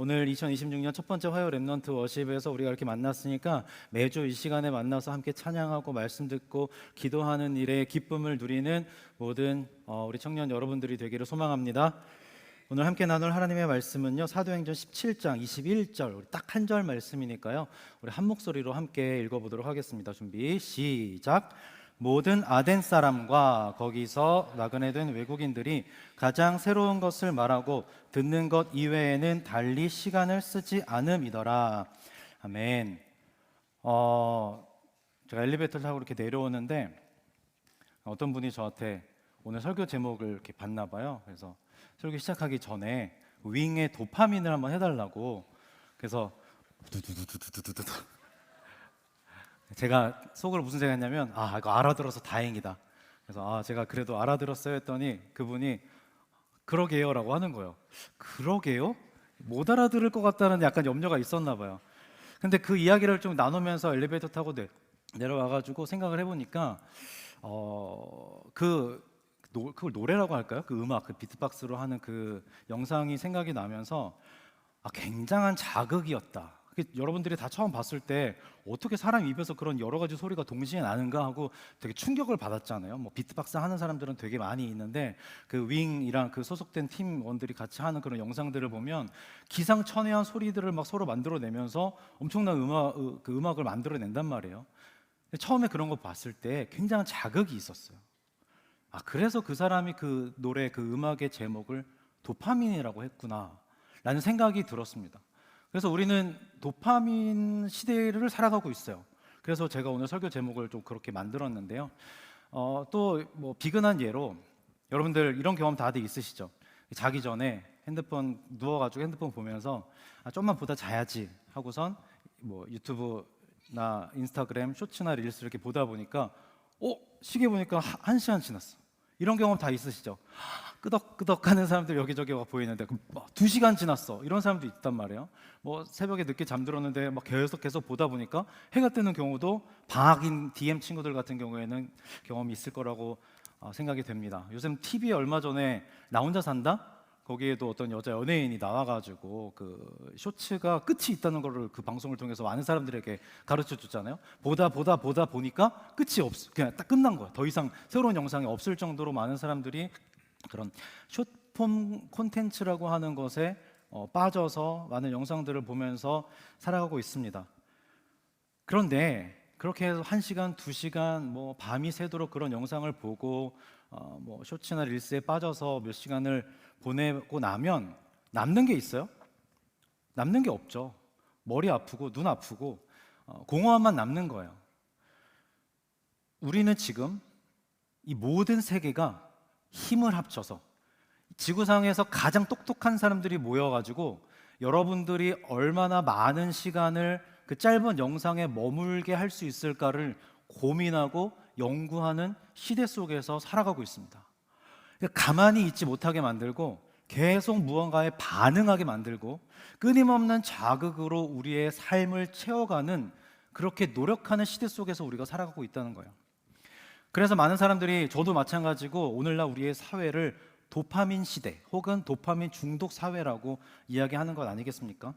오늘 2026년 첫 번째 화요 렘넌트 워십에서 우리가 이렇게 만났으니까 매주 이 시간에 만나서 함께 찬양하고 말씀 듣고 기도하는 일에 기쁨을 누리는 모든 우리 청년 여러분들이 되기를 소망합니다. 오늘 함께 나눌 하나님의 말씀은요, 사도행전 17장 21절, 딱 한 절 말씀이니까요, 우리 한 목소리로 함께 읽어보도록 하겠습니다. 준비 시작. 모든 아덴 사람과 거기서 나그네 된 외국인들이 가장 새로운 것을 말하고 듣는 것 이외에는 달리 시간을 쓰지 않음이더라. 아멘. 제가 엘리베이터를 타고 이렇게 내려오는데 어떤 분이 저한테 오늘 설교 제목을 이렇게 봤나 봐요. 그래서 설교 시작하기 전에 윙의 도파민을 한번 해달라고. 그래서 두두두두두두두. 제가 속으로 무슨 생각했냐면, 이거 알아들어서 다행이다. 그래서 제가 그래도 알아들었어요 했더니 그분이 그러게요 라고 하는 거예요. 그러게요? 못 알아들을 것 같다는 약간 염려가 있었나 봐요. 근데 그 이야기를 좀 나누면서 엘리베이터 타고 내려와가지고 생각을 해보니까 그걸 노래라고 할까요? 그 음악, 그 비트박스로 하는 그 영상이 생각이 나면서 굉장한 자극이었다. 여러분들이 다 처음 봤을 때 어떻게 사람 입에서 그런 여러 가지 소리가 동시에 나는가 하고 되게 충격을 받았잖아요. 뭐 비트박스 하는 사람들은 되게 많이 있는데 그 윙이랑 그 소속된 팀원들이 같이 하는 그런 영상들을 보면 기상천외한 소리들을 막 서로 만들어내면서 엄청난 음악을 만들어낸단 말이에요. 처음에 그런 거 봤을 때 굉장한 자극이 있었어요. 그래서 그 사람이 그 노래, 그 음악의 제목을 도파민이라고 했구나 라는 생각이 들었습니다. 그래서 우리는 도파민 시대를 살아가고 있어요. 그래서 제가 오늘 설교 제목을 좀 그렇게 만들었는데요. 또 뭐 비근한 예로 여러분들 이런 경험 다들 있으시죠? 자기 전에 핸드폰 누워가지고 핸드폰 보면서 좀만 보다 자야지 하고선 뭐 유튜브나 인스타그램 쇼츠나 릴스 이렇게 보다 보니까 시계 보니까 1시간 지났어. 이런 경험 다 있으시죠? 끄덕끄덕 하는 사람들 여기저기 보이는데 2시간 지났어. 이런 사람도 있단 말이에요. 뭐 새벽에 늦게 잠들었는데 막 계속 보다 보니까 해가 뜨는 경우도 방학인 DM 친구들 같은 경우에는 경험이 있을 거라고 생각이 됩니다. 요즘 TV에 얼마 전에 나 혼자 산다? 거기에도 어떤 여자 연예인이 나와가지고 그 쇼츠가 끝이 있다는 거를 그 방송을 통해서 많은 사람들에게 가르쳐 줬잖아요. 보다 보니까 끝이 없어. 그냥 딱 끝난 거야. 더 이상 새로운 영상이 없을 정도로 많은 사람들이 그런 숏폼 콘텐츠라고 하는 것에 빠져서 많은 영상들을 보면서 살아가고 있습니다. 그런데 그렇게 해서 1시간, 2시간 뭐 밤이 새도록 그런 영상을 보고 뭐 쇼츠나 릴스에 빠져서 몇 시간을 보내고 나면 남는 게 있어요? 남는 게 없죠. 머리 아프고 눈 아프고 공허함만 남는 거예요. 우리는 지금 이 모든 세계가 힘을 합쳐서 지구상에서 가장 똑똑한 사람들이 모여가지고 여러분들이 얼마나 많은 시간을 그 짧은 영상에 머물게 할 수 있을까를 고민하고 연구하는 시대 속에서 살아가고 있습니다. 가만히 있지 못하게 만들고 계속 무언가에 반응하게 만들고 끊임없는 자극으로 우리의 삶을 채워가는, 그렇게 노력하는 시대 속에서 우리가 살아가고 있다는 거예요. 그래서 많은 사람들이, 저도 마찬가지고, 오늘날 우리의 사회를 도파민 시대 혹은 도파민 중독 사회라고 이야기하는 것 아니겠습니까?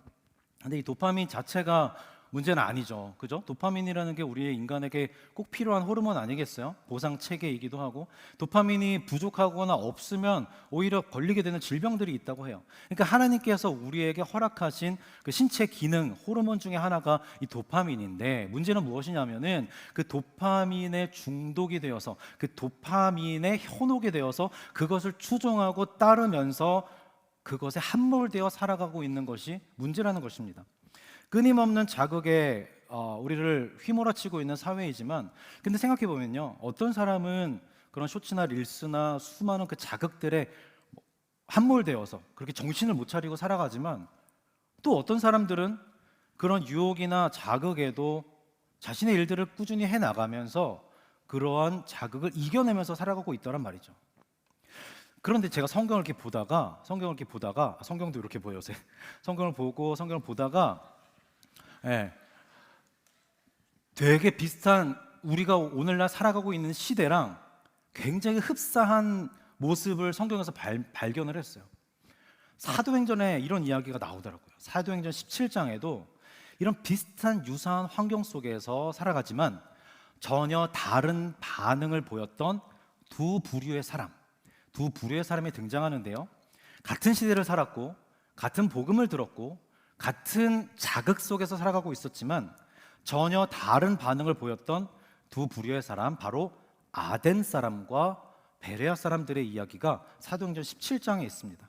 근데 이 도파민 자체가 문제는 아니죠. 그죠? 도파민이라는 게 우리의 인간에게 꼭 필요한 호르몬 아니겠어요? 보상 체계이기도 하고, 도파민이 부족하거나 없으면 오히려 걸리게 되는 질병들이 있다고 해요. 그러니까 하나님께서 우리에게 허락하신 그 신체 기능 호르몬 중에 하나가 이 도파민인데, 문제는 무엇이냐면은 그 도파민에 중독이 되어서, 그 도파민에 현혹이 되어서 그것을 추종하고 따르면서 그것에 함몰되어 살아가고 있는 것이 문제라는 것입니다. 끊임없는 자극에 우리를 휘몰아치고 있는 사회이지만, 근데 생각해 보면요, 어떤 사람은 그런 쇼츠나 릴스나 수많은 그 자극들에 함몰되어서 그렇게 정신을 못 차리고 살아가지만, 또 어떤 사람들은 그런 유혹이나 자극에도 자신의 일들을 꾸준히 해나가면서 그러한 자극을 이겨내면서 살아가고 있더란 말이죠. 그런데 제가 성경을 이렇게 보다가 성경도 이렇게 보여요. 성경을 보다가 되게 비슷한, 우리가 오늘날 살아가고 있는 시대랑 굉장히 흡사한 모습을 성경에서 발견을 했어요. 사도행전에 이런 이야기가 나오더라고요. 사도행전 17장에도 이런 비슷한 유사한 환경 속에서 살아가지만 전혀 다른 반응을 보였던 두 부류의 사람, 두 부류의 사람이 등장하는데요. 같은 시대를 살았고 같은 복음을 들었고 같은 자극 속에서 살아가고 있었지만 전혀 다른 반응을 보였던 두 부류의 사람, 바로 아덴 사람과 베레아 사람들의 이야기가 사도행전 17장에 있습니다.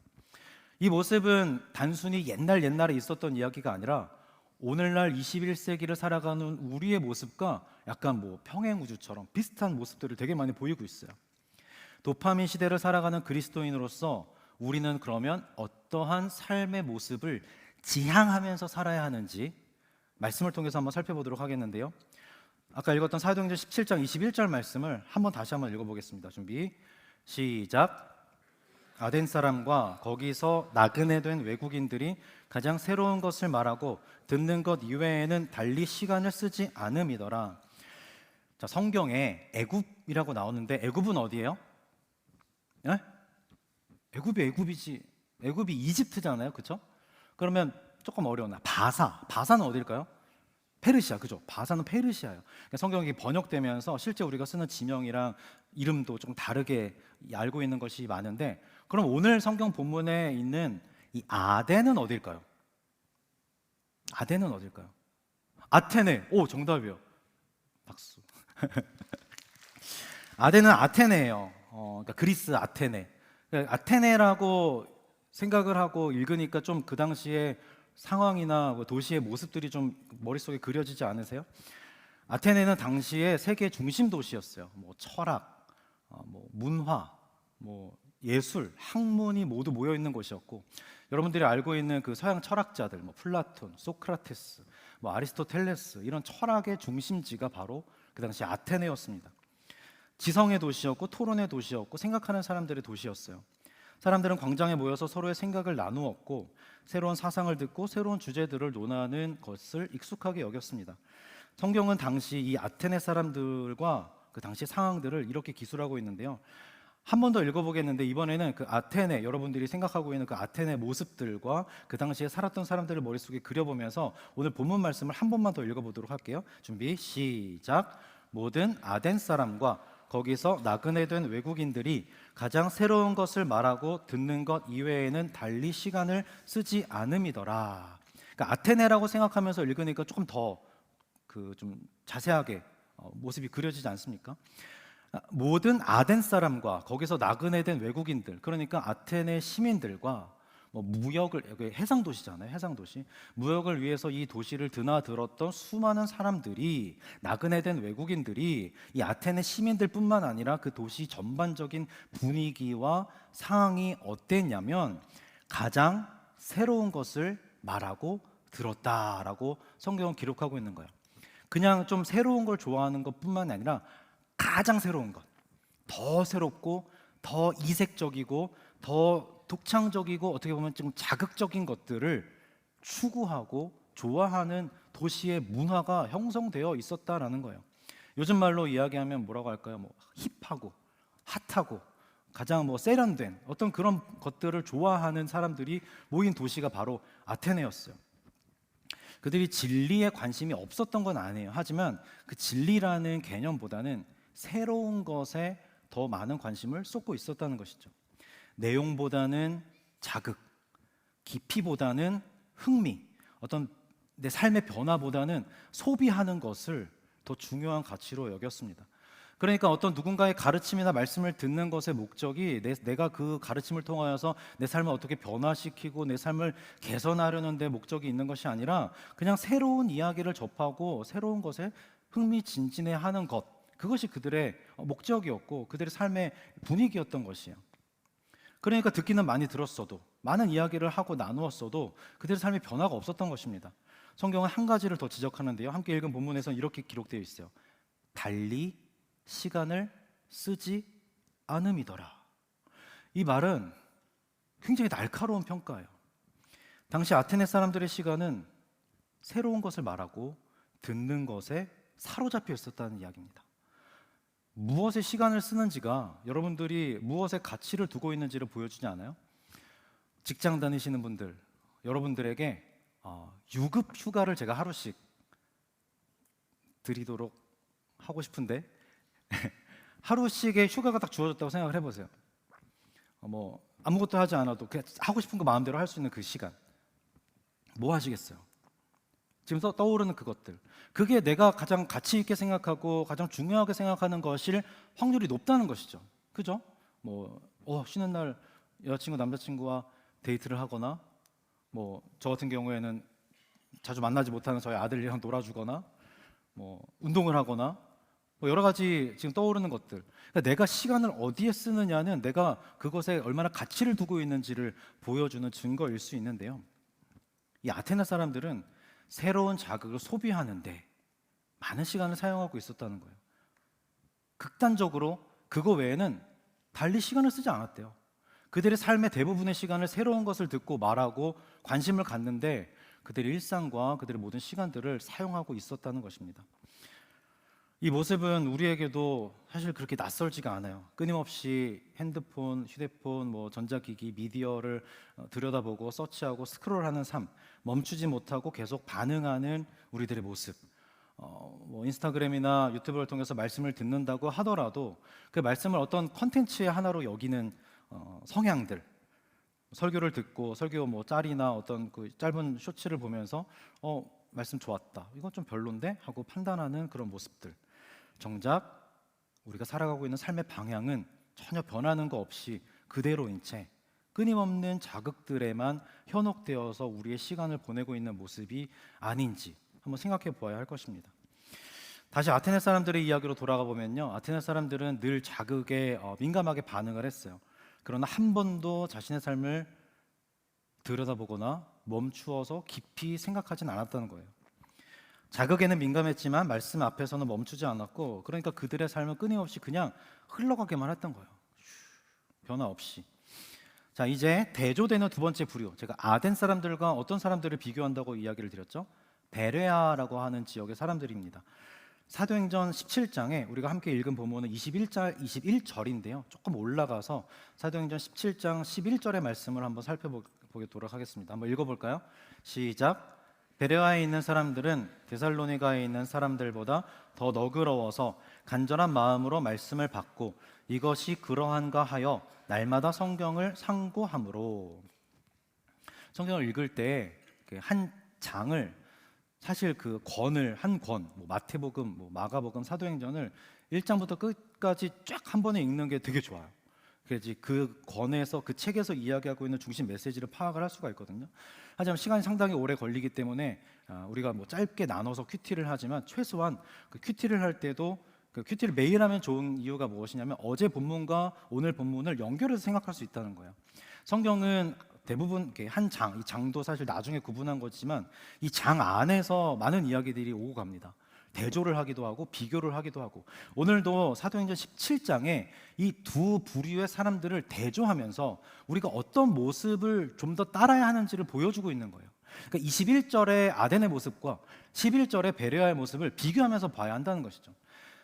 이 모습은 단순히 옛날에 있었던 이야기가 아니라 오늘날 21세기를 살아가는 우리의 모습과 약간 평행우주처럼 비슷한 모습들을 되게 많이 보이고 있어요. 도파민 시대를 살아가는 그리스도인으로서 우리는 그러면 어떠한 삶의 모습을 지향하면서 살아야 하는지 말씀을 통해서 한번 살펴보도록 하겠는데요. 아까 읽었던 사도행전 17장 21절 말씀을 다시 한번 읽어보겠습니다. 준비, 시작. 아덴 사람과 거기서 나그네 된 외국인들이 가장 새로운 것을 말하고 듣는 것 이외에는 달리 시간을 쓰지 않음이더라. 자, 성경에 애굽이라고 나오는데 애굽은 어디예요? 네? 애굽이지. 애굽이 이집트잖아요, 그렇죠? 그러면 조금 어려우나 바사는 어딜까요? 페르시아, 그죠? 바사는 페르시아예요. 그러니까 성경이 번역되면서 실제 우리가 쓰는 지명이랑 이름도 좀 다르게 알고 있는 것이 많은데, 그럼 오늘 성경 본문에 있는 이 아덴은 어딜까요? 아덴은 어딜까요? 아테네. 오, 정답이요. 박수. 아덴은 아테네예요. 그러니까 그리스 아테네. 그러니까 아테네라고 생각을 하고 읽으니까 좀 그 당시에 상황이나 도시의 모습들이 좀 머릿속에 그려지지 않으세요? 아테네는 당시에 세계 중심 도시였어요. 철학, 문화, 예술, 학문이 모두 모여 있는 곳이었고, 여러분들이 알고 있는 그 서양 철학자들, 플라톤, 소크라테스, 아리스토텔레스, 이런 철학의 중심지가 바로 그 당시 아테네였습니다. 지성의 도시였고 토론의 도시였고 생각하는 사람들의 도시였어요. 사람들은 광장에 모여서 서로의 생각을 나누었고 새로운 사상을 듣고 새로운 주제들을 논하는 것을 익숙하게 여겼습니다. 성경은 당시 이 아테네 사람들과 그 당시 상황들을 이렇게 기술하고 있는데요. 한 번 더 읽어보겠는데, 이번에는 그 아테네, 여러분들이 생각하고 있는 그 아테네 모습들과 그 당시에 살았던 사람들을 머릿속에 그려보면서 오늘 본문 말씀을 한 번만 더 읽어보도록 할게요. 준비, 시작. 모든 아덴 사람과 거기서 나그네 된 외국인들이 가장 새로운 것을 말하고 듣는 것 이외에는 달리 시간을 쓰지 않음이더라. 그러니까 아테네라고 생각하면서 읽으니까 조금 더 좀 자세하게 모습이 그려지지 않습니까? 모든 아덴 사람과 거기서 나그네 된 외국인들, 그러니까 아테네 시민들과 무역을, 해상 도시잖아요, 해상 도시. 무역을 위해서 이 도시를 드나들었던 수많은 사람들이, 나그네 된 외국인들이 이 아테네 시민들뿐만 아니라 그 도시 전반적인 분위기와 상황이 어땠냐면 가장 새로운 것을 말하고 들었다라고 성경은 기록하고 있는 거예요. 그냥 좀 새로운 걸 좋아하는 것뿐만 아니라 가장 새로운 것, 더 새롭고 더 이색적이고 더 독창적이고 어떻게 보면 좀 자극적인 것들을 추구하고 좋아하는 도시의 문화가 형성되어 있었다라는 거예요. 요즘 말로 이야기하면 뭐라고 할까요? 힙하고 핫하고 가장 세련된 어떤 그런 것들을 좋아하는 사람들이 모인 도시가 바로 아테네였어요. 그들이 진리에 관심이 없었던 건 아니에요. 하지만 그 진리라는 개념보다는 새로운 것에 더 많은 관심을 쏟고 있었다는 것이죠. 내용보다는 자극, 깊이보다는 흥미, 어떤 내 삶의 변화보다는 소비하는 것을 더 중요한 가치로 여겼습니다. 그러니까 어떤 누군가의 가르침이나 말씀을 듣는 것의 목적이 내가 그 가르침을 통하여서 내 삶을 어떻게 변화시키고 내 삶을 개선하려는 데 목적이 있는 것이 아니라 그냥 새로운 이야기를 접하고 새로운 것에 흥미진진해하는 것, 그것이 그들의 목적이었고 그들의 삶의 분위기였던 것이에요. 그러니까 듣기는 많이 들었어도, 많은 이야기를 하고 나누었어도 그들의 삶의 변화가 없었던 것입니다. 성경은 한 가지를 더 지적하는데요, 함께 읽은 본문에서는 이렇게 기록되어 있어요. 달리 시간을 쓰지 않음이더라. 이 말은 굉장히 날카로운 평가예요. 당시 아테네 사람들의 시간은 새로운 것을 말하고 듣는 것에 사로잡혀 있었다는 이야기입니다. 무엇에 시간을 쓰는지가 여러분들이 무엇에 가치를 두고 있는지를 보여주지 않아요? 직장 다니시는 분들, 여러분들에게 유급 휴가를 제가 하루씩 드리도록 하고 싶은데 하루씩의 휴가가 딱 주어졌다고 생각을 해보세요. 뭐 아무것도 하지 않아도 그냥 하고 싶은 거 마음대로 할 수 있는 그 시간, 뭐 하시겠어요? 지금 떠오르는 그것들, 그게 내가 가장 가치 있게 생각하고 가장 중요하게 생각하는 것일 확률이 높다는 것이죠. 그죠? 뭐 쉬는 날 여자친구 남자친구와 데이트를 하거나, 뭐 저 같은 경우에는 자주 만나지 못하는 저희 아들이랑 놀아주거나, 뭐 운동을 하거나, 뭐 여러 가지 지금 떠오르는 것들. 그러니까 내가 시간을 어디에 쓰느냐는 내가 그것에 얼마나 가치를 두고 있는지를 보여주는 증거일 수 있는데요. 이 아테네 사람들은 새로운 자극을 소비하는데 많은 시간을 사용하고 있었다는 거예요. 극단적으로 그거 외에는 달리 시간을 쓰지 않았대요. 그들의 삶의 대부분의 시간을 새로운 것을 듣고 말하고 관심을 갖는데 그들의 일상과 그들의 모든 시간들을 사용하고 있었다는 것입니다. 이 모습은 우리에게도 사실 그렇게 낯설지가 않아요. 끊임없이 핸드폰, 휴대폰, 뭐 전자기기, 미디어를 들여다보고 서치하고 스크롤하는 삶, 멈추지 못하고 계속 반응하는 우리들의 모습. 뭐 인스타그램이나 유튜브를 통해서 말씀을 듣는다고 하더라도 그 말씀을 어떤 컨텐츠의 하나로 여기는 성향들, 설교를 듣고 설교 뭐 짤이나 어떤 그 짧은 쇼츠를 보면서 말씀 좋았다, 이건 좀 별론데 하고 판단하는 그런 모습들. 정작 우리가 살아가고 있는 삶의 방향은 전혀 변하는 거 없이 그대로인 채 끊임없는 자극들에만 현혹되어서 우리의 시간을 보내고 있는 모습이 아닌지 한번 생각해 보아야 할 것입니다. 다시 아테네 사람들의 이야기로 돌아가 보면요, 아테네 사람들은 늘 자극에 민감하게 반응을 했어요. 그러나 한 번도 자신의 삶을 들여다보거나 멈추어서 깊이 생각하진 않았다는 거예요. 자극에는 민감했지만 말씀 앞에서는 멈추지 않았고, 그러니까 그들의 삶은 끊임없이 그냥 흘러가게만 했던 거예요. 변화 없이. 자, 이제 대조되는 두 번째 부류, 제가 아덴 사람들과 어떤 사람들을 비교한다고 이야기를 드렸죠? 베레아라고 하는 지역의 사람들입니다. 사도행전 17장에 우리가 함께 읽은 본문은 21절인데요. 조금 올라가서 사도행전 17장 11절의 말씀을 한번 살펴보도록 하겠습니다. 한번 읽어볼까요? 시작. 베레아에 있는 사람들은 데살로니가에 있는 사람들보다 더 너그러워서 간절한 마음으로 말씀을 받고 이것이 그러한가 하여 날마다 성경을 상고함으로. 성경을 읽을 때 한 장을, 사실 그 권을 한 권, 뭐 마태복음, 뭐 마가복음, 사도행전을 1장부터 끝까지 쫙 한 번에 읽는 게 되게 좋아요. 그래야지 그 권에서, 그 책에서 이야기하고 있는 중심 메시지를 파악을 할 수가 있거든요. 하지만 시간이 상당히 오래 걸리기 때문에 우리가 뭐 짧게 나눠서 큐티를 하지만 최소한 그 큐티를 할 때도 그 큐티를 매일 하면 좋은 이유가 무엇이냐면 어제 본문과 오늘 본문을 연결해서 생각할 수 있다는 거예요. 성경은 대부분 한 장, 이 장도 사실 나중에 구분한 거지만 이 장 안에서 많은 이야기들이 오고 갑니다. 대조를 하기도 하고 비교를 하기도 하고, 오늘도 사도행전 17장에 이 두 부류의 사람들을 대조하면서 우리가 어떤 모습을 좀 더 따라야 하는지를 보여주고 있는 거예요. 그러니까 21절의 아덴의 모습과 11절의 베레아의 모습을 비교하면서 봐야 한다는 것이죠.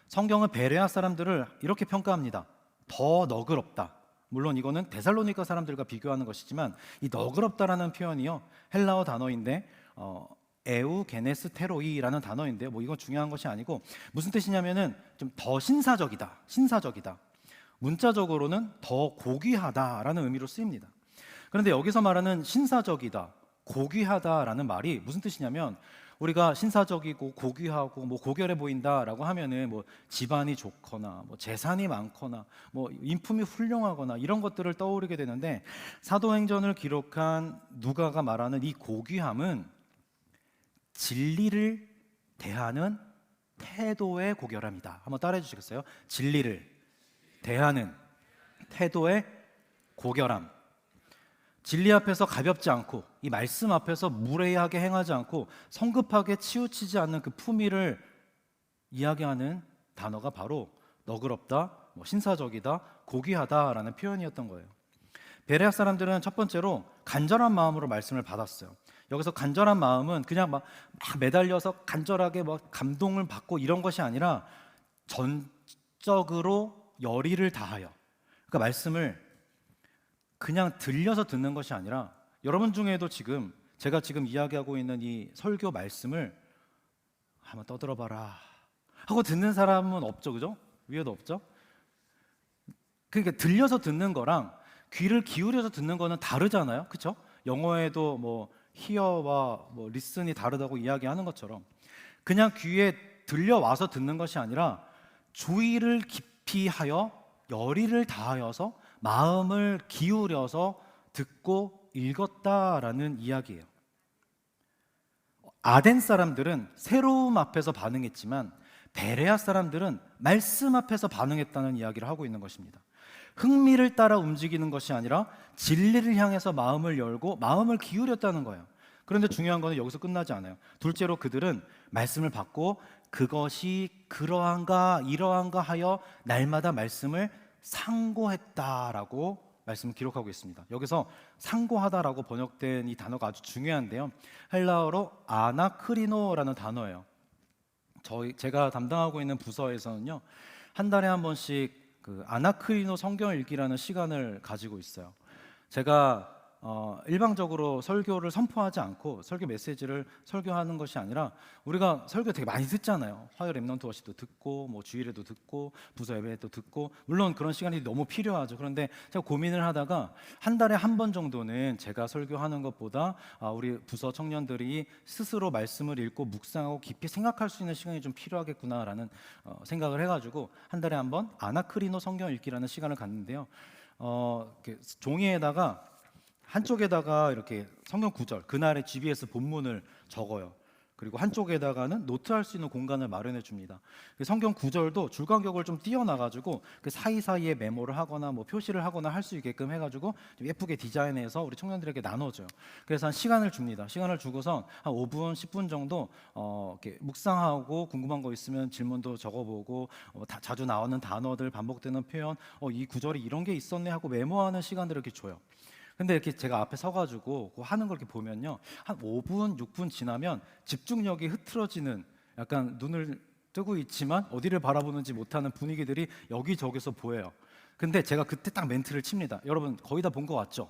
성경은 베레아 사람들을 이렇게 평가합니다. 더 너그럽다. 물론 이거는 데살로니가 사람들과 비교하는 것이지만 이 너그럽다라는 표현이요, 헬라어 단어인데 에우게네스테로이라는 단어인데요, 뭐 이건 중요한 것이 아니고 무슨 뜻이냐면은 좀 더 신사적이다, 신사적이다. 문자적으로는 더 고귀하다라는 의미로 쓰입니다. 그런데 여기서 말하는 신사적이다, 고귀하다라는 말이 무슨 뜻이냐면, 우리가 신사적이고 고귀하고 뭐 고결해 보인다라고 하면은 뭐 집안이 좋거나 뭐 재산이 많거나 뭐 인품이 훌륭하거나 이런 것들을 떠오르게 되는데, 사도행전을 기록한 누가가 말하는 이 고귀함은 진리를 대하는 태도의 고결함이다. 한번 따라해 주시겠어요? 진리를 대하는 태도의 고결함. 진리 앞에서 가볍지 않고 이 말씀 앞에서 무례하게 행하지 않고 성급하게 치우치지 않는 그 품위를 이야기하는 단어가 바로 너그럽다, 뭐 신사적이다, 고귀하다라는 표현이었던 거예요. 베레아 사람들은 첫 번째로 간절한 마음으로 말씀을 받았어요. 여기서 간절한 마음은 그냥 막 매달려서 간절하게 막 감동을 받고 이런 것이 아니라 전적으로 열의를 다하여, 그러니까 말씀을 그냥 들려서 듣는 것이 아니라 여러분 중에도 지금 제가 지금 이야기하고 있는 이 설교 말씀을 한번 떠들어봐라 하고 듣는 사람은 없죠, 그죠? 위에도 없죠? 그러니까 들려서 듣는 거랑 귀를 기울여서 듣는 거는 다르잖아요, 그렇죠? 영어에도 뭐 hear와 뭐 listen이 다르다고 이야기하는 것처럼 그냥 귀에 들려와서 듣는 것이 아니라 주의를 깊이 하여 열의를 다하여서 마음을 기울여서 듣고 읽었다라는 이야기예요. 아덴 사람들은 새로움 앞에서 반응했지만 베레아 사람들은 말씀 앞에서 반응했다는 이야기를 하고 있는 것입니다. 흥미를 따라 움직이는 것이 아니라 진리를 향해서 마음을 열고 마음을 기울였다는 거예요. 그런데 중요한 거는 여기서 끝나지 않아요. 둘째로 그들은 말씀을 받고 그것이 그러한가 이러한가 하여 날마다 말씀을 상고했다라고 말씀을 기록하고 있습니다. 여기서 상고하다라고 번역된 이 단어가 아주 중요한데요. 헬라어로 아나크리노라는 단어예요. 제가 담당하고 있는 부서에서는요, 한 달에 한 번씩 그 아나크리노 성경 읽기라는 시간을 가지고 있어요. 제가 일방적으로 설교를 선포하지 않고 설교 메시지를 설교하는 것이 아니라 우리가 설교 되게 많이 듣잖아요. 화요일 렘넌트 워십도 듣고 뭐 주일에도 듣고 부서 예배도 듣고 물론 그런 시간이 너무 필요하죠. 그런데 제가 고민을 하다가 한 달에 한 번 정도는 제가 설교하는 것보다 우리 부서 청년들이 스스로 말씀을 읽고 묵상하고 깊이 생각할 수 있는 시간이 좀 필요하겠구나라는 생각을 해가지고 한 달에 한 번 아나크리노 성경 읽기라는 시간을 갖는데요. 종이에다가 한쪽에다가 이렇게 성경 구절, 그날의 GBS 본문을 적어요. 그리고 한쪽에다가는 노트할 수 있는 공간을 마련해 줍니다. 성경 구절도 줄간격을 좀 띄어놔가지고 그 사이사이에 메모를 하거나 뭐 표시를 하거나 할 수 있게끔 해가지고 좀 예쁘게 디자인해서 우리 청년들에게 나눠줘요. 그래서 한 시간을 줍니다. 시간을 주고서 한 5분, 10분 정도 이렇게 묵상하고 궁금한 거 있으면 질문도 적어보고 자주 나오는 단어들, 반복되는 표현, 이 구절이 이런 게 있었네 하고 메모하는 시간들을 이렇게 줘요. 근데 이렇게 제가 앞에 서가지고 하는 걸 이렇게 보면요, 한 5분, 6분 지나면 집중력이 흐트러지는, 약간 눈을 뜨고 있지만 어디를 바라보는지 못하는 분위기들이 여기저기서 보여요. 근데 제가 그때 딱 멘트를 칩니다. 여러분 거의 다 본 거 같죠?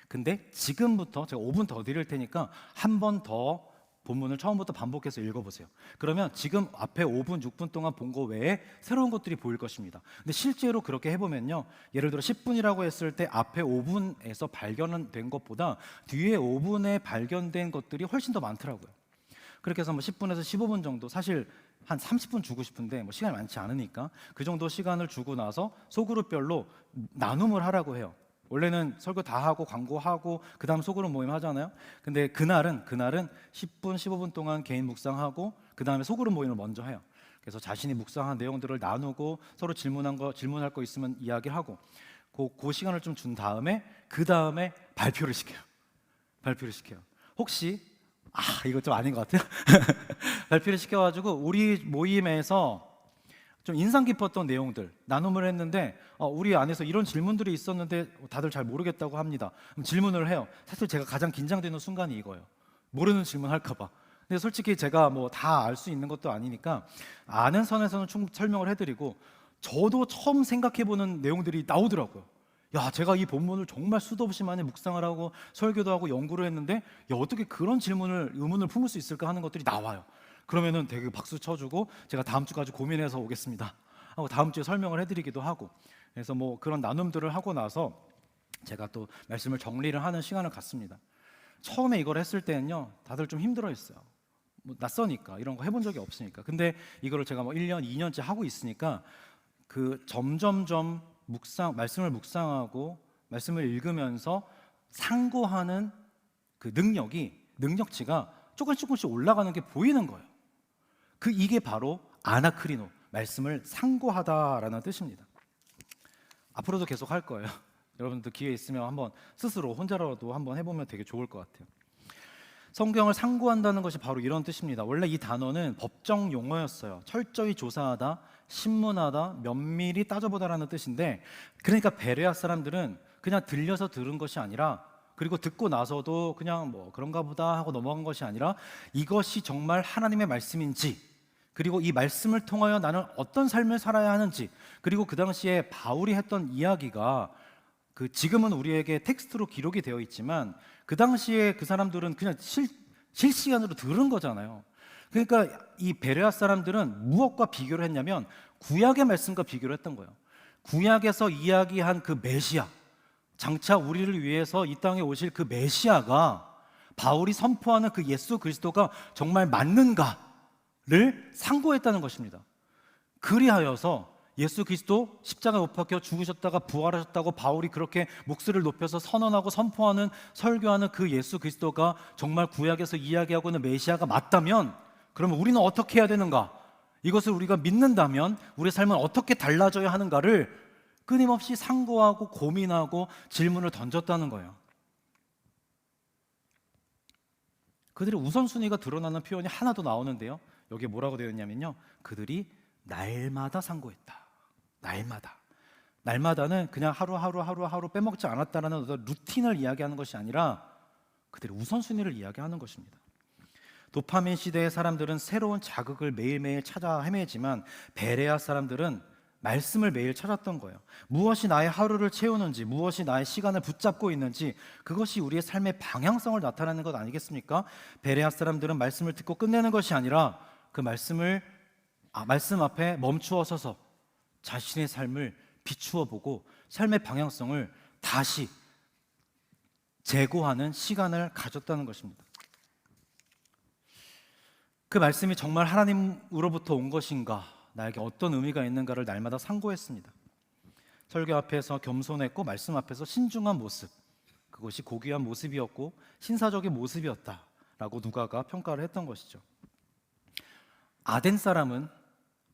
근데 지금부터 제가 5분 더 드릴 테니까 한 번 더 본문을 처음부터 반복해서 읽어보세요. 그러면 지금 앞에 5분, 6분 동안 본 거 외에 새로운 것들이 보일 것입니다. 근데 실제로 그렇게 해보면요, 예를 들어 10분이라고 했을 때 앞에 5분에서 발견된 것보다 뒤에 5분에 발견된 것들이 훨씬 더 많더라고요. 그렇게 해서 뭐 10분에서 15분 정도, 사실 한 30분 주고 싶은데 뭐 시간이 많지 않으니까 그 정도 시간을 주고 나서 소그룹별로 나눔을 하라고 해요. 원래는 설교 다 하고 광고하고 그 다음 소그룹 모임 하잖아요. 근데 그날은 10분, 15분 동안 개인 묵상하고 그 다음에 소그룹 모임을 먼저 해요. 그래서 자신이 묵상한 내용들을 나누고 서로 질문할 거 있으면 이야기하고 그 시간을 좀 준 다음에 그 다음에 발표를 시켜요. 혹시 이거 좀 아닌 것 같아요. 발표를 시켜가지고 우리 모임에서 좀 인상 깊었던 내용들 나눔을 했는데 우리 안에서 이런 질문들이 있었는데 다들 잘 모르겠다고 합니다. 그럼 질문을 해요. 사실 제가 가장 긴장되는 순간이 이거예요. 모르는 질문 할까 봐. 근데 솔직히 제가 뭐 다 알 수 있는 것도 아니니까 아는 선에서는 충분히 설명을 해드리고, 저도 처음 생각해보는 내용들이 나오더라고요. 야, 제가 이 본문을 정말 수도 없이 많이 묵상을 하고 설교도 하고 연구를 했는데 어떻게 그런 의문을 품을 수 있을까 하는 것들이 나와요. 그러면은 되게 박수 쳐주고 제가 다음 주까지 고민해서 오겠습니다 하고 다음 주에 설명을 해드리기도 하고, 그래서 뭐 그런 나눔들을 하고 나서 제가 또 말씀을 정리를 하는 시간을 갖습니다. 처음에 이걸 했을 때는요, 다들 좀 힘들어했어요. 뭐 낯서니까, 이런 거 해본 적이 없으니까. 근데 이거를 제가 뭐 1년, 2년째 하고 있으니까 그 점점점 말씀을 묵상하고 말씀을 읽으면서 상고하는 그 능력치가 조금씩 올라가는 게 보이는 거예요. 이게 바로 아나크리노, 말씀을 상고하다라는 뜻입니다. 앞으로도 계속 할 거예요. 여러분들 기회 있으면 한번 스스로 혼자라도 한번 해보면 되게 좋을 것 같아요. 성경을 상고한다는 것이 바로 이런 뜻입니다. 원래 이 단어는 법정 용어였어요. 철저히 조사하다, 신문하다, 면밀히 따져보다라는 뜻인데, 그러니까 베레아 사람들은 그냥 들려서 들은 것이 아니라, 그리고 듣고 나서도 그냥 뭐 그런가 보다 하고 넘어간 것이 아니라 이것이 정말 하나님의 말씀인지, 그리고 이 말씀을 통하여 나는 어떤 삶을 살아야 하는지, 그리고 그 당시에 바울이 했던 이야기가 그 지금은 우리에게 텍스트로 기록이 되어 있지만 그 당시에 그 사람들은 그냥 실시간으로 들은 거잖아요. 그러니까 이 베레아 사람들은 무엇과 비교를 했냐면 구약의 말씀과 비교를 했던 거예요. 구약에서 이야기한 그 메시아, 장차 우리를 위해서 이 땅에 오실 그 메시아가 바울이 선포하는 그 예수 그리스도가 정말 맞는가를 상고했다는 것입니다. 그리하여서 예수 그리스도 십자가에 못 박혀 죽으셨다가 부활하셨다고 바울이 그렇게 목소리를 높여서 선언하고 선포하는 설교하는 그 예수 그리스도가 정말 구약에서 이야기하고 있는 메시아가 맞다면 그러면 우리는 어떻게 해야 되는가? 이것을 우리가 믿는다면 우리의 삶은 어떻게 달라져야 하는가를 끊임없이 상고하고 고민하고 질문을 던졌다는 거예요. 그들의 우선순위가 드러나는 표현이 하나 더 나오는데요. 여기에 뭐라고 되어 있냐면요, 그들이 날마다 상고했다. 날마다는 그냥 하루 빼먹지 않았다라는 어떤 루틴을 이야기하는 것이 아니라 그들의 우선순위를 이야기하는 것입니다. 도파민 시대의 사람들은 새로운 자극을 매일매일 찾아 헤매지만 베레아 사람들은 말씀을 매일 찾았던 거예요. 무엇이 나의 하루를 채우는지, 무엇이 나의 시간을 붙잡고 있는지, 그것이 우리의 삶의 방향성을 나타내는 것 아니겠습니까? 베레아 사람들은 말씀을 듣고 끝내는 것이 아니라 그 말씀 앞에 멈추어 서서 자신의 삶을 비추어 보고 삶의 방향성을 다시 재고하는 시간을 가졌다는 것입니다. 그 말씀이 정말 하나님으로부터 온 것인가, 나에게 어떤 의미가 있는가를 날마다 상고했습니다. 설교 앞에서 겸손했고 말씀 앞에서 신중한 모습, 그것이 고귀한 모습이었고 신사적인 모습이었다라고 누가가 평가를 했던 것이죠. 아덴 사람은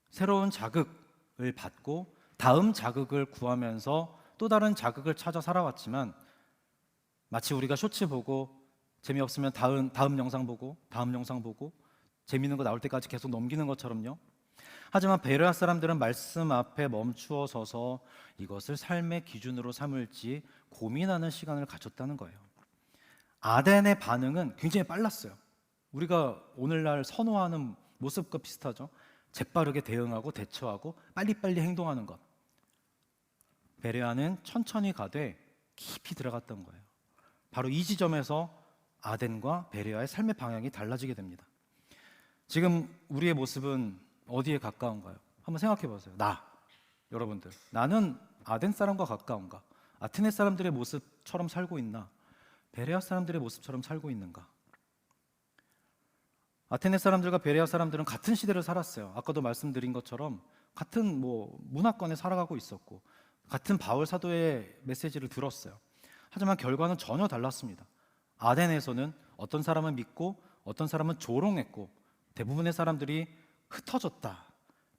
새로운 자극을 받고 다음 자극을 구하면서 또 다른 자극을 찾아 살아왔지만 마치 우리가 쇼츠 보고 재미없으면 다음 영상 보고 재미있는 거 나올 때까지 계속 넘기는 것처럼요. 하지만 베레아 사람들은 말씀 앞에 멈추어 서서 이것을 삶의 기준으로 삼을지 고민하는 시간을 가졌다는 거예요. 아덴의 반응은 굉장히 빨랐어요. 우리가 오늘날 선호하는 모습과 비슷하죠. 재빠르게 대응하고 대처하고 빨리빨리 행동하는 것. 베레아는 천천히 가되 깊이 들어갔던 거예요. 바로 이 지점에서 아덴과 베레아의 삶의 방향이 달라지게 됩니다. 지금 우리의 모습은 어디에 가까운가요? 한번 생각해 보세요. 여러분들, 나는 아덴 사람과 가까운가? 아테네 사람들의 모습처럼 살고 있나? 베레아 사람들의 모습처럼 살고 있는가? 아테네 사람들과 베레아 사람들은 같은 시대를 살았어요. 아까도 말씀드린 것처럼 같은 문화권에 살아가고 있었고 같은 바울 사도의 메시지를 들었어요. 하지만 결과는 전혀 달랐습니다. 아덴에서는 어떤 사람은 믿고 어떤 사람은 조롱했고 대부분의 사람들이 흩어졌다,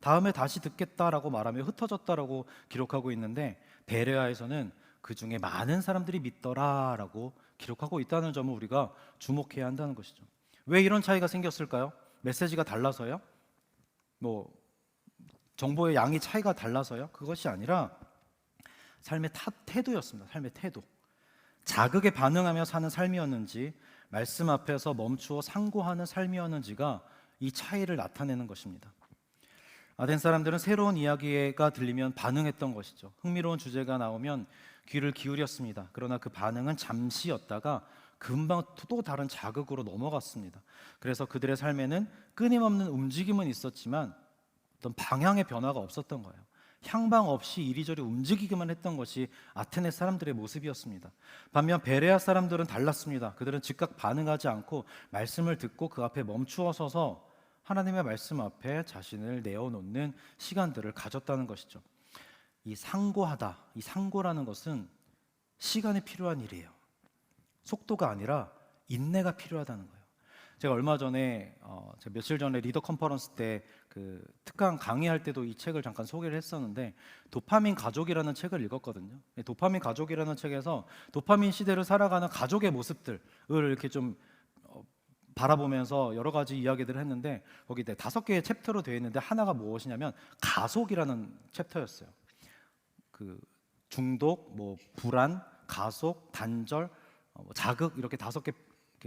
다음에 다시 듣겠다라고 말하며 흩어졌다라고 기록하고 있는데 베레아에서는 그 중에 많은 사람들이 믿더라라고 기록하고 있다는 점을 우리가 주목해야 한다는 것이죠. 왜 이런 차이가 생겼을까요? 메시지가 달라서요? 정보의 양이 차이가 달라서요? 그것이 아니라 삶의 태도였습니다. 삶의 태도. 자극에 반응하며 사는 삶이었는지 말씀 앞에서 멈추어 상고하는 삶이었는지가 이 차이를 나타내는 것입니다. 아덴 사람들은 새로운 이야기가 들리면 반응했던 것이죠. 흥미로운 주제가 나오면 귀를 기울였습니다. 그러나 그 반응은 잠시였다가 금방 또 다른 자극으로 넘어갔습니다. 그래서 그들의 삶에는 끊임없는 움직임은 있었지만 어떤 방향의 변화가 없었던 거예요. 향방 없이 이리저리 움직이기만 했던 것이 아테네 사람들의 모습이었습니다. 반면 베레아 사람들은 달랐습니다. 그들은 즉각 반응하지 않고 말씀을 듣고 그 앞에 멈추어 서서 하나님의 말씀 앞에 자신을 내어놓는 시간들을 가졌다는 것이죠. 이 상고라는 것은 시간이 필요한 일이에요. 속도가 아니라 인내가 필요하다는 거예요. 제가 얼마 전에 제가 며칠 전에 리더 컨퍼런스 때 그 특강 강의할 때도 이 책을 잠깐 소개를 했었는데 도파민 가족이라는 책을 읽었거든요. 도파민 가족이라는 책에서 도파민 시대를 살아가는 가족의 모습들을 이렇게 좀 바라보면서 여러 가지 이야기들을 했는데 거기 5개의 챕터로 되어 있는데 하나가 무엇이냐면 가속이라는 챕터였어요. 그 중독, 불안, 가속, 단절, 자극 이렇게 5개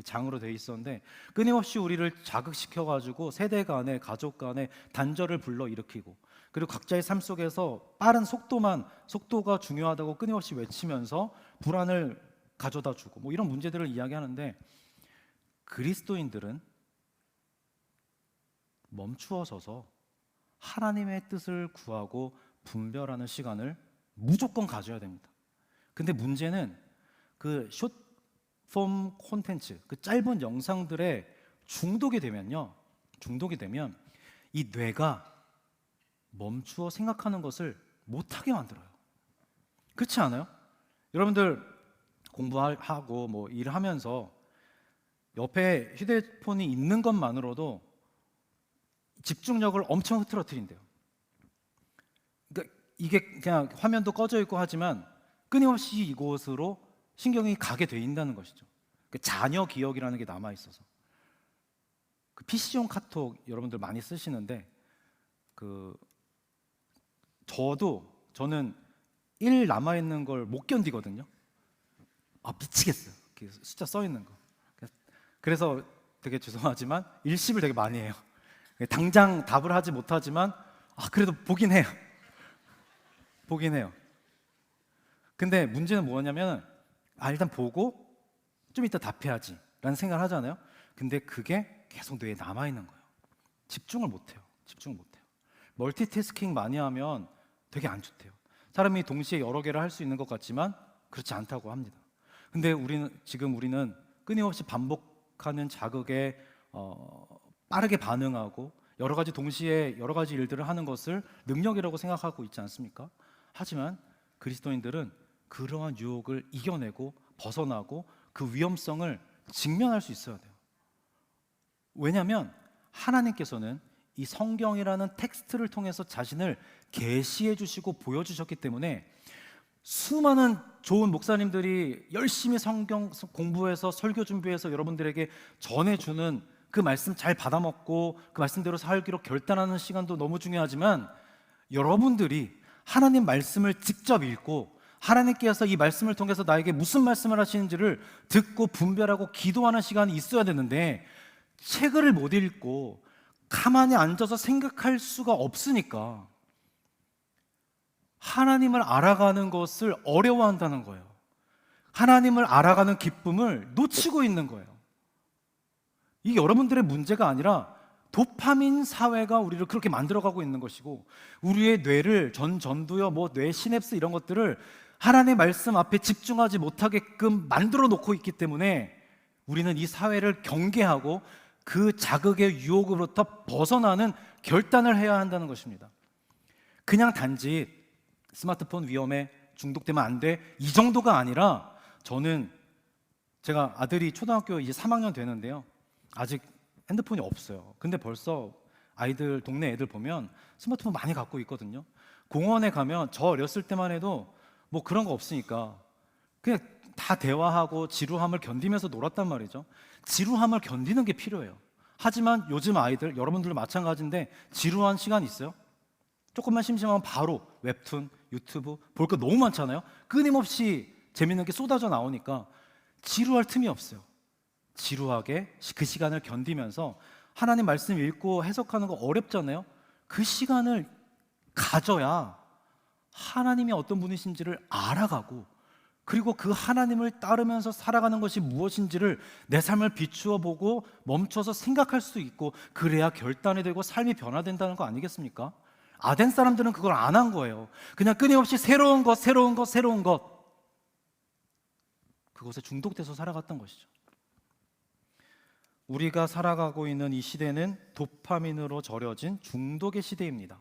장으로 되어 있었는데 끊임없이 우리를 자극시켜가지고 세대 간에 가족 간에 단절을 불러일으키고 그리고 각자의 삶 속에서 빠른 속도가 중요하다고 끊임없이 외치면서 불안을 가져다 주고 뭐 이런 문제들을 이야기하는데, 그리스도인들은 멈추어 서서 하나님의 뜻을 구하고 분별하는 시간을 무조건 가져야 됩니다. 근데 문제는 그 숏폼 콘텐츠, 그 짧은 영상들에 중독이 되면 이 뇌가 멈추어 생각하는 것을 못하게 만들어요. 그렇지 않아요? 여러분들 공부하고 뭐 일을 하면서 옆에 휴대폰이 있는 것만으로도 집중력을 엄청 흐트러뜨린대요. 그러니까 이게 그냥 화면도 꺼져 있고 하지만 끊임없이 이곳으로 신경이 가게 돼 있다는 것이죠. 그 잔여 기억이라는 게 남아 있어서. 그 PC용 카톡 여러분들 많이 쓰시는데, 저는 1 남아 있는 걸 못 견디거든요. 미치겠어요. 숫자 써 있는 거. 그래서 되게 죄송하지만 일십을 되게 많이 해요. 당장 답을 하지 못하지만 그래도 보긴 해요. 근데 문제는 뭐냐면 일단 보고 좀 이따 답해야지 라는 생각을 하잖아요. 근데 그게 계속 뇌에 남아있는 거예요. 집중을 못해요. 멀티태스킹 많이 하면 되게 안 좋대요. 사람이 동시에 여러 개를 할 수 있는 것 같지만 그렇지 않다고 합니다. 근데 우리는 끊임없이 반복하는 자극에 빠르게 반응하고 동시에 여러 가지 일들을 하는 것을 능력이라고 생각하고 있지 않습니까? 하지만 그리스도인들은 그러한 유혹을 이겨내고 벗어나고 그 위험성을 직면할 수 있어야 돼요. 왜냐하면 하나님께서는 이 성경이라는 텍스트를 통해서 자신을 계시해 주시고 보여주셨기 때문에 수많은 좋은 목사님들이 열심히 성경 공부해서 설교 준비해서 여러분들에게 전해주는 그 말씀 잘 받아먹고 그 말씀대로 살기로 결단하는 시간도 너무 중요하지만, 여러분들이 하나님 말씀을 직접 읽고 하나님께서 이 말씀을 통해서 나에게 무슨 말씀을 하시는지를 듣고 분별하고 기도하는 시간이 있어야 되는데, 책을 못 읽고 가만히 앉아서 생각할 수가 없으니까 하나님을 알아가는 것을 어려워한다는 거예요. 하나님을 알아가는 기쁨을 놓치고 있는 거예요. 이게 여러분들의 문제가 아니라 도파민 사회가 우리를 그렇게 만들어가고 있는 것이고, 우리의 뇌를 전두엽, 뇌 시냅스 이런 것들을 하나님의 말씀 앞에 집중하지 못하게끔 만들어 놓고 있기 때문에 우리는 이 사회를 경계하고 그 자극의 유혹으로부터 벗어나는 결단을 해야 한다는 것입니다. 그냥 단지 스마트폰 위험에 중독되면 안 돼, 이 정도가 아니라, 제가 아들이 초등학교 이제 3학년 되는데요, 아직 핸드폰이 없어요. 근데 벌써 동네 애들 보면 스마트폰 많이 갖고 있거든요. 공원에 가면 저 어렸을 때만 해도 뭐 그런 거 없으니까 그냥 다 대화하고 지루함을 견디면서 놀았단 말이죠. 지루함을 견디는 게 필요해요. 하지만 요즘 아이들, 여러분들도 마찬가지인데, 지루한 시간 있어요? 조금만 심심하면 바로 웹툰, 유튜브 볼 거 너무 많잖아요. 끊임없이 재밌는 게 쏟아져 나오니까 지루할 틈이 없어요. 지루하게 그 시간을 견디면서 하나님 말씀 읽고 해석하는 거 어렵잖아요. 그 시간을 가져야 하나님이 어떤 분이신지를 알아가고, 그리고 그 하나님을 따르면서 살아가는 것이 무엇인지를 내 삶을 비추어 보고 멈춰서 생각할 수 있고, 그래야 결단이 되고 삶이 변화된다는 거 아니겠습니까? 아덴 사람들은 그걸 안 한 거예요. 그냥 끊임없이 새로운 것 그것에 중독돼서 살아갔던 것이죠. 우리가 살아가고 있는 이 시대는 도파민으로 절여진 중독의 시대입니다.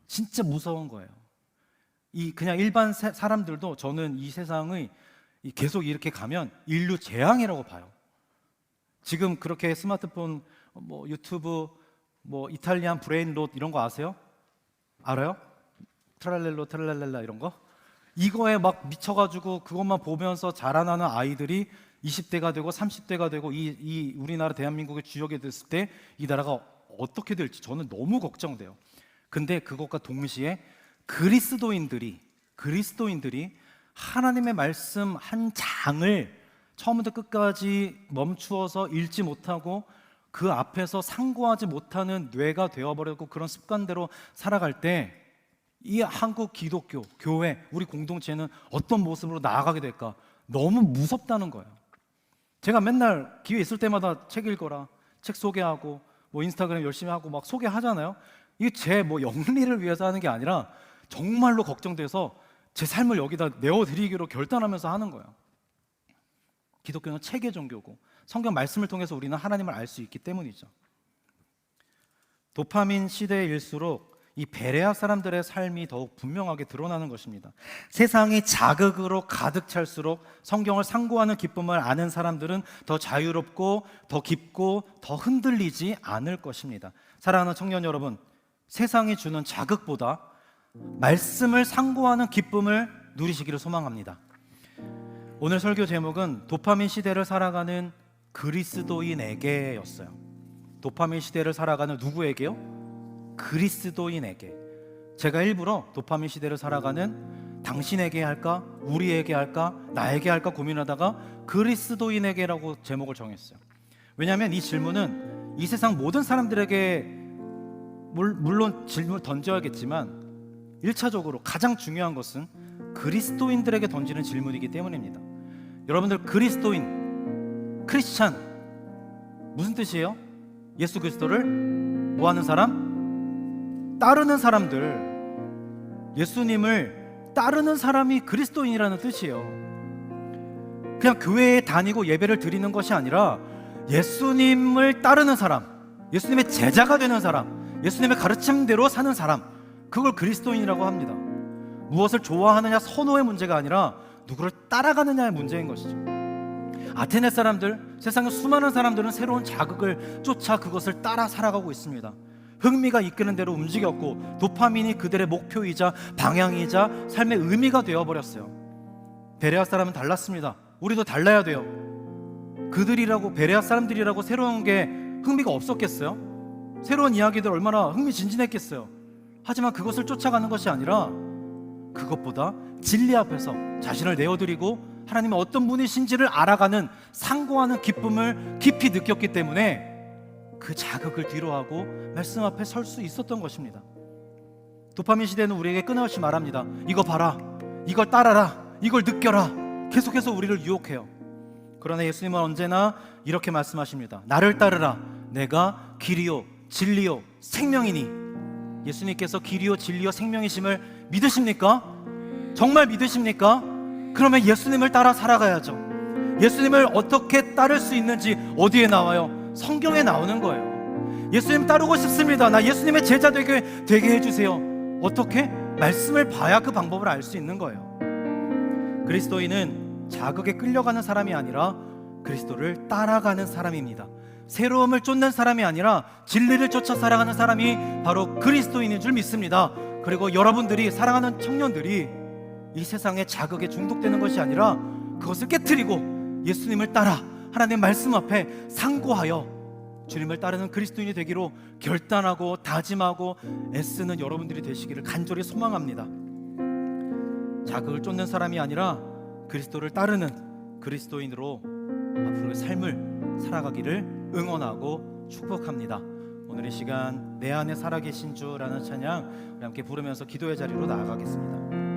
진짜 무서운 거예요. 그냥 일반 사람들도, 저는 이 세상의 계속 이렇게 가면 인류 재앙이라고 봐요. 지금 그렇게 스마트폰, 유튜브, 이탈리안 브레인 롯 이런 거 아세요? 알아요? 트랄렐로 트랄랄라 이런 거? 이거에 막 미쳐가지고 그것만 보면서 자라나는 아이들이 20대가 되고 30대가 되고 이 우리나라 대한민국의 주역이 됐을 때 이 나라가 어떻게 될지 저는 너무 걱정돼요. 근데 그것과 동시에 그리스도인들이 하나님의 말씀 한 장을 처음부터 끝까지 멈추어서 읽지 못하고 그 앞에서 상고하지 못하는 뇌가 되어버렸고 그런 습관대로 살아갈 때 이 한국 기독교, 교회, 우리 공동체는 어떤 모습으로 나아가게 될까? 너무 무섭다는 거예요. 제가 맨날 기회 있을 때마다 책 읽어라, 책 소개하고 뭐 인스타그램 열심히 하고 막 소개하잖아요. 이게 제 뭐 영리를 위해서 하는 게 아니라 정말로 걱정돼서 제 삶을 여기다 내어드리기로 결단하면서 하는 거예요. 기독교는 책의 종교고 성경 말씀을 통해서 우리는 하나님을 알 수 있기 때문이죠. 도파민 시대일수록 이 베레아 사람들의 삶이 더욱 분명하게 드러나는 것입니다. 세상이 자극으로 가득 찰수록 성경을 상고하는 기쁨을 아는 사람들은 더 자유롭고 더 깊고 더 흔들리지 않을 것입니다. 사랑하는 청년 여러분, 세상이 주는 자극보다 말씀을 상고하는 기쁨을 누리시기를 소망합니다. 오늘 설교 제목은 도파민 시대를 살아가는 그리스도인에게였어요. 도파민 시대를 살아가는 누구에게요? 그리스도인에게. 제가 일부러 도파민 시대를 살아가는 당신에게 할까? 우리에게 할까? 나에게 할까? 고민하다가 그리스도인에게라고 제목을 정했어요. 왜냐하면 이 질문은 이 세상 모든 사람들에게 물론 질문을 던져야겠지만 1차적으로 가장 중요한 것은 그리스도인들에게 던지는 질문이기 때문입니다. 여러분들, 그리스도인, 크리스찬 무슨 뜻이에요? 예수 그리스도를 뭐 하는 사람? 따르는 사람들. 예수님을 따르는 사람이 그리스도인이라는 뜻이에요. 그냥 교회에 다니고 예배를 드리는 것이 아니라 예수님을 따르는 사람, 예수님의 제자가 되는 사람, 예수님의 가르침대로 사는 사람, 그걸 그리스도인이라고 합니다. 무엇을 좋아하느냐 선호의 문제가 아니라 누구를 따라가느냐의 문제인 것이죠. 아테네 사람들, 세상의 수많은 사람들은 새로운 자극을 쫓아 그것을 따라 살아가고 있습니다. 흥미가 이끄는 대로 움직였고 도파민이 그들의 목표이자 방향이자 삶의 의미가 되어버렸어요. 베레아 사람은 달랐습니다. 우리도 달라야 돼요. 그들이라고, 베레아 사람들이라고 새로운 게 흥미가 없었겠어요? 새로운 이야기들 얼마나 흥미진진했겠어요? 하지만 그것을 쫓아가는 것이 아니라 그것보다 진리 앞에서 자신을 내어드리고 하나님의 어떤 분이신지를 알아가는 상고하는 기쁨을 깊이 느꼈기 때문에 그 자극을 뒤로하고 말씀 앞에 설 수 있었던 것입니다. 도파민 시대는 우리에게 끊임없이 말합니다. 이거 봐라, 이걸 따라라, 이걸 느껴라. 계속해서 우리를 유혹해요. 그러나 예수님은 언제나 이렇게 말씀하십니다. 나를 따르라. 내가 길이요 진리요 생명이니. 예수님께서 길이요 진리요 생명이심을 믿으십니까? 정말 믿으십니까? 그러면 예수님을 따라 살아가야죠. 예수님을 어떻게 따를 수 있는지 어디에 나와요? 성경에 나오는 거예요. 예수님 따르고 싶습니다. 나 예수님의 제자 되게 해주세요. 어떻게? 말씀을 봐야 그 방법을 알 수 있는 거예요. 그리스도인은 자극에 끌려가는 사람이 아니라 그리스도를 따라가는 사람입니다. 새로움을 쫓는 사람이 아니라 진리를 쫓아 살아가는 사람이 바로 그리스도인인 줄 믿습니다. 그리고 여러분들이, 사랑하는 청년들이 이 세상의 자극에 중독되는 것이 아니라 그것을 깨트리고 예수님을 따라 하나님의 말씀 앞에 상고하여 주님을 따르는 그리스도인이 되기로 결단하고 다짐하고 애쓰는 여러분들이 되시기를 간절히 소망합니다. 자극을 쫓는 사람이 아니라 그리스도를 따르는 그리스도인으로 앞으로의 삶을 살아가기를 응원하고 축복합니다. 오늘 이 시간 내 안에 살아계신 주라는 찬양 우리 함께 부르면서 기도의 자리로 나아가겠습니다.